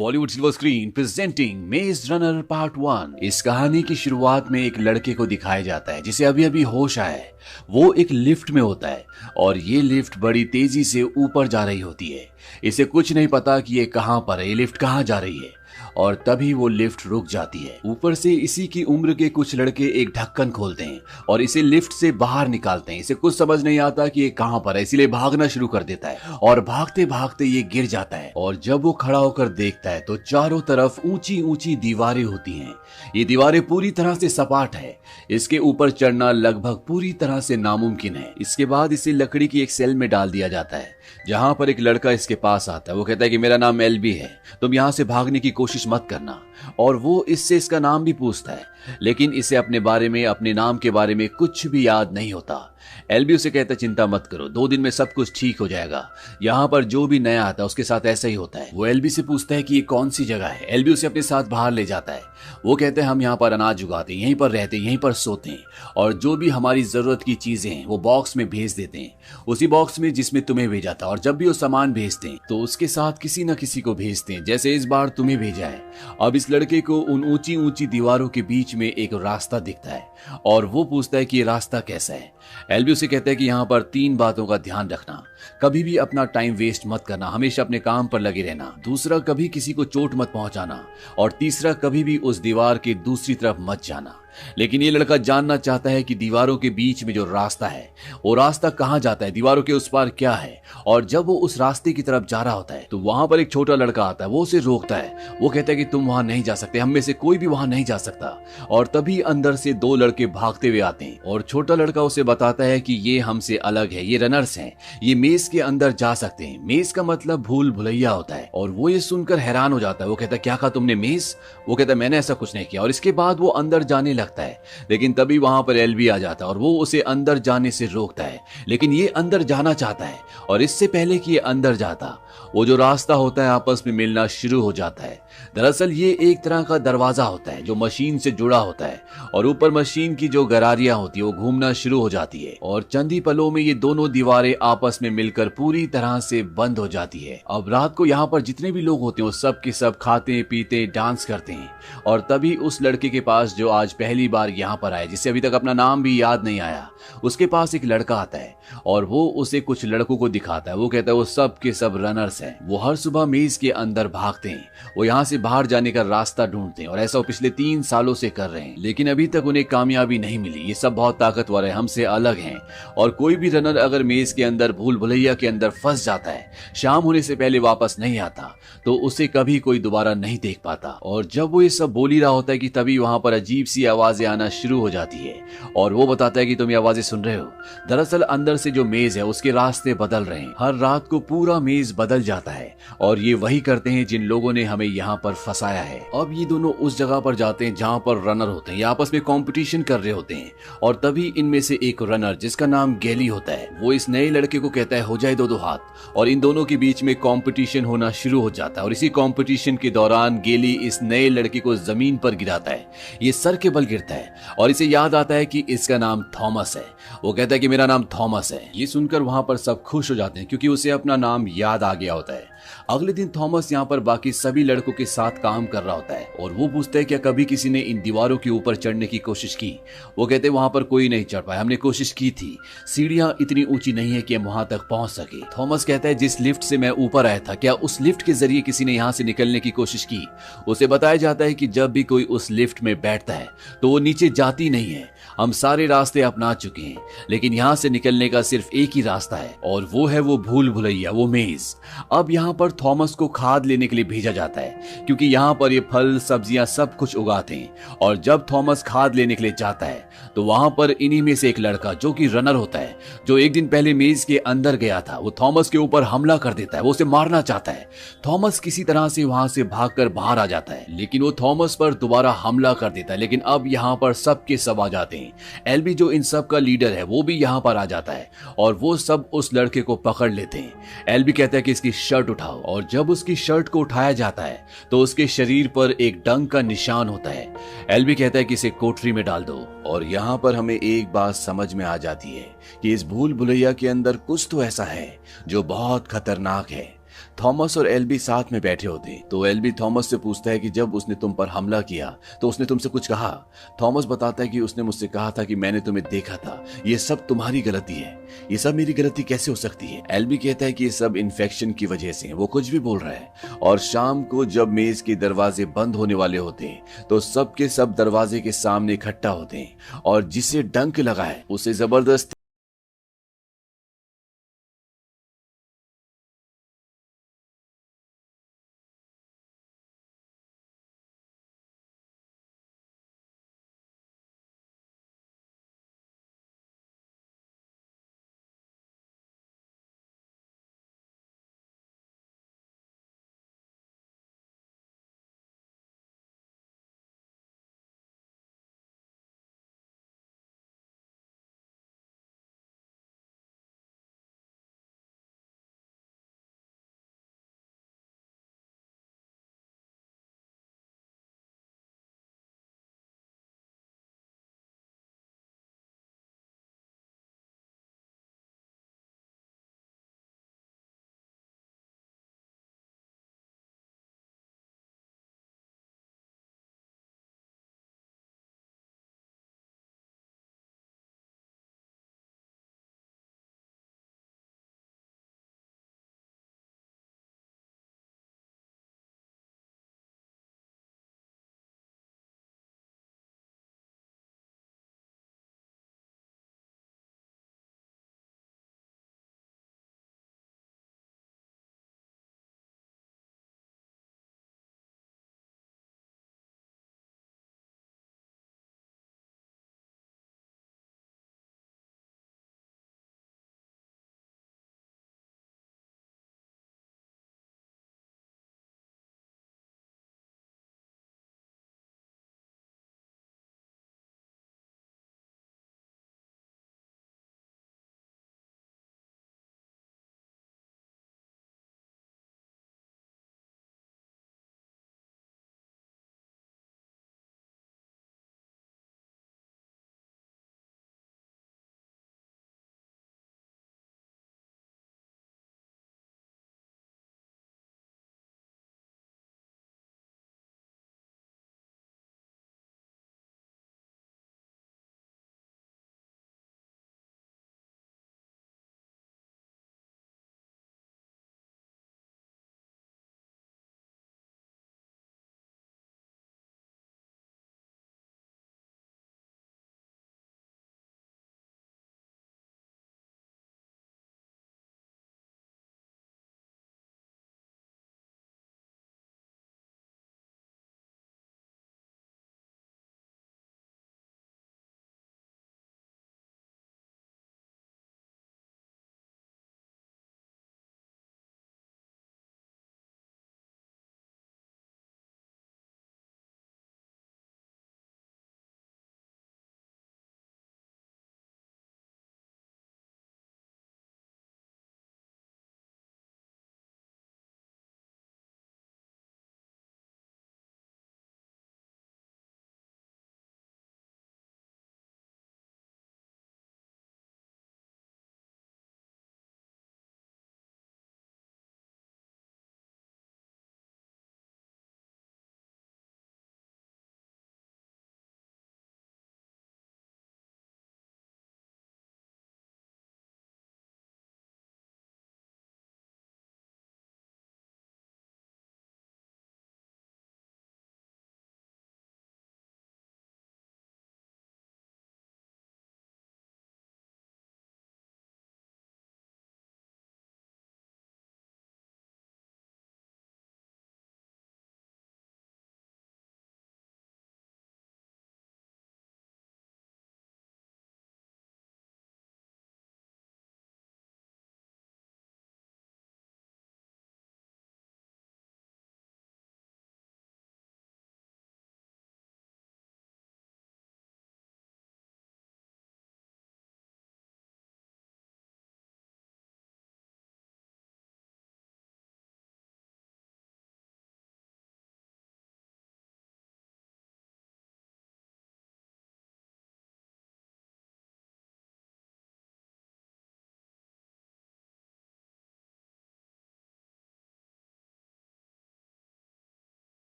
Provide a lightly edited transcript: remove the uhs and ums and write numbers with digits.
Bollywood silver screen presenting मेज runner part 1। इस कहानी की शुरुआत में एक लड़के को दिखाया जाता है जिसे अभी अभी होश आया है। वो एक लिफ्ट में होता है और ये लिफ्ट बड़ी तेजी से ऊपर जा रही होती है। इसे कुछ नहीं पता कि ये कहां पर है, ये लिफ्ट कहां जा रही है। और तभी वो लिफ्ट रुक जाती है। ऊपर से इसी की उम्र के कुछ लड़के एक ढक्कन खोलते हैं और इसे लिफ्ट से बाहर निकालते हैं। इसे कुछ समझ नहीं आता कि ये कहां पर है, इसीलिए भागना शुरू कर देता है और भागते भागते ये गिर जाता है। और जब वो खड़ा होकर देखता है तो चारों तरफ ऊंची ऊंची दीवारें होती हैं। ये दीवारें पूरी तरह से सपाट है। इसके ऊपर चढ़ना लगभग पूरी तरह से नामुमकिन है। इसके बाद इसे लकड़ी की एक सेल में डाल दिया जाता है जहां पर एक लड़का इसके पास आता है। वो कहता है कि मेरा नाम एलबी है, तुम यहां से भागने की कोशिश मत करना। और वो इससे इसका नाम भी पूछता है, लेकिन इसे अपने बारे में, अपने नाम के बारे में कुछ भी याद नहीं होता। एलबी उसे कहता है चिंता मत करो, 2 दिन में सब कुछ ठीक हो जाएगा। यहाँ पर जो भी नया आता है उसके साथ ऐसा ही होता है। वो एलबी से पूछता है कि ये कौन सी जगह है। एलबी उसे अपने साथ बाहर ले जाता है। वो कहते हैं हम यहाँ पर अनाज उगाते हैं, यहीं पर रहते हैं, यहीं पर सोते हैं और जो भी हमारी जरूरत की चीजें हैं वो बॉक्स में भेज देते हैं, उसी बॉक्स में जिसमें तुम्हें भेजा था। और जब भी वो सामान भेजते हैं तो उसके साथ किसी न किसी को भेजते हैं, जैसे इस बार तुम्हें भेजा है। अब इस लड़के को उन ऊंची ऊंची दीवारों के बीच में एक रास्ता दिखता है और वो पूछता है कि ये रास्ता कैसा है। एलबी उसे कहता है कि यहाँ पर 3 बातों का ध्यान रखना। कभी भी अपना टाइम वेस्ट मत करना, हमेशा अपने काम पर लगे रहना। दूसरा, कभी किसी को चोट मत पहुंचाना। और तीसरा, कभी भी उस दीवार के दूसरी तरफ मत जाना। लेकिन ये लड़का जानना चाहता है कि दीवारों के बीच में जो रास्ता है वो रास्ता कहां जाता है, दीवारों के उस पार क्या है। और जब वो उस रास्ते की तरफ जा रहा होता है तो वहां पर एक छोटा लड़का आता है। वो उसे रोकता है। वो कहता है कि तुम वहां नहीं जा सकते, हम में से कोई भी वहां नहीं जा सकता। और तभी अंदर से 2 लड़के भागते हुए आते हैं और छोटा लड़का उसे बताता है कि ये हमसे अलग है, ये रनर्स हैं, ये मेज के अंदर जा सकते हैं। मेज का मतलब भूल भुलैया होता है। और वो ये सुनकर हैरान हो जाता है। वो कहता है क्या कहा तुमने, मेज? वो कहता है मैंने ऐसा कुछ नहीं किया। और इसके बाद वो अंदर जाने लगता है, लेकिन तभी वहां पर एलबी आ जाता है और वो उसे अंदर जाने से रोकता है। लेकिन ये अंदर जाना चाहता है और इससे पहले कि ये अंदर जाता, वो जो रास्ता होता है आपस में मिलना शुरू हो जाता है। दरअसल ये एक तरह का दरवाजा होता है जो मशीन से जुड़ा होता है और ऊपर मशीन की जो गरारियां होती है वो घूमना शुरू हो जाती है और चंद ही पलों में ये दोनों दीवारें आपस में मिलकर पूरी तरह से बंद हो जाती है। अब रात को यहाँ पर जितने भी लोग होते हैं वो सब के सब खाते पीते डांस करते हैं। और तभी उस लड़के के पास जो आज पहली बार यहाँ पर आया, जिसे अभी तक अपना नाम भी याद नहीं आया, उसके पास एक लड़का आता है और वो उसे कुछ लड़कों को दिखाता है। वो कहता है वो सब के सब रनर्स हैं, वो हर सुबह मेज के अंदर भागते हैं, वो यहाँ से बाहर जाने का रास्ता ढूंढते हैं और ऐसा वो पिछले 3 सालों से कर रहे हैं, लेकिन अभी तक उन्हें कामयाबी नहीं मिली। ये सब बहुत ताकतवर है, हमसे अलग हैं। और कोई भी रनर अगर मेज के अंदर भूल भुलैया के अंदर फंस जाता है, शाम होने से पहले वापस नहीं आता, तो उसे कभी कोई दोबारा नहीं देख पाता। और जब वो ये सब बोल ही रहा होता है कि तभी वहां पर अजीब सी आवाजें आना शुरू हो जाती है और वो बताता है कि तुम ये आवाजें सुन रहे हो। दरअसल अंदर से जो मेज है उसके रास्ते बदल रहे हैं। हर रात को पूरा मेज बदल जाता है और ये वही करते हैं जिन लोगों ने हमें यहाँ पर फंसाया है। अब ये दोनों उस जगह पर जाते हैं जहाँ पर रनर होते हैं, ये आपस में कंपटीशन कर रहे होते हैं। और तभी इनमें से एक रनर जिसका नाम गैली होता है, वो इस नए लड़के को कहता है हो जाए 2-2 हाथ। और इन दोनों के बीच में कंपटीशन होना शुरू हो जाता है और इसी कंपटीशन के दौरान गैली इस नए लड़के को जमीन पर गिराता है। ये सर के बल गिरता है और इसे याद आता है कि इसका नाम थॉमस है। वो कहता है कि मेरा नाम थॉमस है। ये सुनकर वहां पर सब खुश हो जाते हैं क्योंकि उसे अपना नाम याद आ गया होता है। अगले दिन थॉमस यहाँ पर बाकी सभी लड़कों के साथ काम कर रहा होता है और वो पूछता है क्या कभी किसी ने इन दीवारों के ऊपर चढ़ने की कोशिश की? वो कहते हैं वहां पर कोई नहीं चढ़ पाया, हमने कोशिश की थी, सीढ़ियां इतनी ऊंची नहीं है कि हम वहां तक पहुंच सके। थॉमस कहता है जिस लिफ्ट से मैं ऊपर आया था, क्या उस लिफ्ट के जरिए किसी ने यहाँ से निकलने की कोशिश की? उसे बताया जाता है कि जब भी कोई उस लिफ्ट में बैठता है तो वो नीचे जाती नहीं है। हम सारे रास्ते अपना चुके हैं, लेकिन यहाँ से निकलने का सिर्फ एक ही रास्ता है और वो है वो भूल भुलैया, वो मेज। अब यहाँ पर थॉमस को खाद लेने के लिए भेजा जाता है क्योंकि यहाँ पर ये फल सब्जियां सब कुछ उगाते हैं। और जब थॉमस खाद लेने के लिए जाता है तो वहां पर इन्हीं में से एक लड़का जो कि रनर होता है, जो एक दिन पहले मेज के अंदर गया था, वो थॉमस के ऊपर हमला कर देता है। वो उसे मारना चाहता है। थॉमस किसी तरह से वहां से भागकर बाहर आ जाता है, लेकिन वो थॉमस पर दोबारा हमला कर देता है। लेकिन अब यहाँ पर सबके सब आ जाते हैं। एलबी जो इन सब का लीडर है वो भी यहाँ पर आ जाता है और वो सब उस लड़के को पकड़ लेते हैं। एलबी कहता है कि इसकी शर्ट उठाओ और जब उसकी शर्ट को उठाया जाता है तो उसके शरीर पर एक डंक का निशान होता है। एलबी कहता है कि इसे कोठरी में डाल दो। और यहाँ पर हमें एक बात समझ में आ जाती है कि इस भूल भुलैया के अंदर कुछ तो ऐसा है जो बहुत खतरनाक है। थॉमस और एल्बी साथ में बैठे होते हैं। तो एल्बी थॉमस से पूछता है कि जब उसने तुम पर हमला किया तो उसने तुमसे कुछ कहा। थॉमस बताता है कि उसने मुझसे कहा था कि मैंने तुम्हें देखा था, ये सब तुम्हारी गलती है। ये सब मेरी गलती कैसे हो सकती है? एल्बी कहता है कि ये सब इन्फेक्शन की वजह से है। वो कुछ भी बोल रहा है। और शाम को जब मेज के दरवाजे बंद होने वाले होते हैं तो सब के सब दरवाजे के सामने इकट्ठा होते हैं और जिसे डंक लगा है उसे जबरदस्ती